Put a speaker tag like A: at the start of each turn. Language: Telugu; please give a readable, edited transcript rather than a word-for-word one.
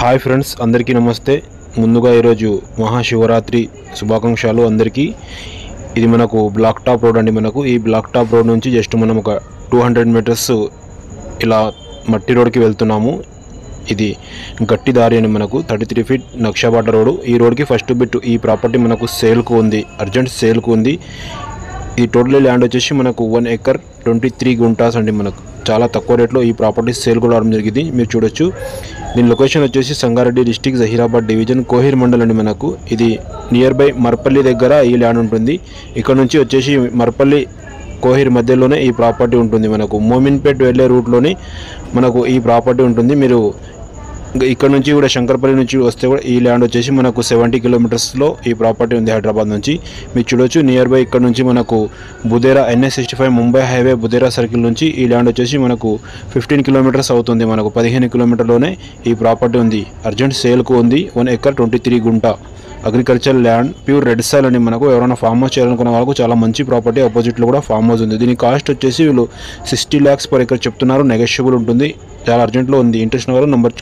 A: హాయ్ ఫ్రెండ్స్, అందరికీ నమస్తే. ముందుగా ఈరోజు మహాశివరాత్రి శుభాకాంక్షలు అందరికీ. ఇది మనకు బ్లాక్ టాప్ రోడ్ అండి. మనకు ఈ బ్లాక్ టాప్ రోడ్ నుంచి జస్ట్ మనం ఒక 200 మీటర్స్ ఇలా మట్టి రోడ్కి వెళ్తున్నాము. ఇది గట్టి దారి అని మనకు 33 ఫీట్ నక్షబాట రోడ్. ఈ రోడ్కి ఫస్ట్ బిట్ ఈ ప్రాపర్టీ మనకు సేల్కు ఉంది, అర్జెంట్ సేల్కు ఉంది. ఈ టోటల్ ల్యాండ్ వచ్చేసి మనకు 1 ఎకర్ 23 గుంటాస్ అండి. మనకు చాలా తక్కువ రేట్లో ఈ ప్రాపర్టీ సేల్ కూడా అవడం జరిగింది. మీరు చూడొచ్చు. దీని లొకేషన్ వచ్చేసి సంగారెడ్డి డిస్టిక్, జహీరాబాద్ డివిజన్, కోహిర్ మండల్ అండి. మనకు ఇది నియర్ బై మర్పల్లి దగ్గర ఈ ల్యాండ్ ఉంటుంది. ఇక్కడ నుంచి వచ్చేసి మర్పల్లి కోహిర్ మధ్యలోనే ఈ ప్రాపర్టీ ఉంటుంది. మనకు మోమిన్పేట్ వెళ్ళే రూట్లోనే మనకు ఈ ప్రాపర్టీ ఉంటుంది. మీరు ఇక్కడ నుంచి కూడా శంకర్పల్లి నుంచి వస్తే కూడా ఈ ల్యాండ్ వచ్చేసి మనకు 70 కిలోమీటర్స్లో ఈ ప్రాపర్టీ ఉంది హైదరాబాద్ నుంచి. మీరు చూడొచ్చు. నియర్ బై ఇక్కడ నుంచి మనకు Budera NH65 Mumbai highway Budera circle నుంచి ఈ ల్యాండ్ వచ్చేసి మనకు 15 కిలోమీటర్స్ అవుతుంది. మనకు 15 కిలోమీటర్లోనే ఈ ప్రాపర్టీ ఉంది, అర్జెంట్ సేల్కు ఉంది. 1 ఎకర్ 23 గుంట agriculture land, pure red soil అని. మనకు ఎవరైనా ఫామ్ హౌస్ చేయాలనుకున్న వాళ్ళకు చాలా మంచి ప్రాపర్టీ. ఆపోజిట్లో కూడా ఫామ్ హౌస్ ఉంది. దీని కాస్ట్ వచ్చేసి వీళ్ళు 60 lakhs per ఎకర్ చెప్తున్నారు. నెగోషియబుల్ ఉంటుంది. చాలా అర్జెంట్లో ఉంది. ఇంట్రెస్ట్ ఉన్న వాళ్ళు నంబర్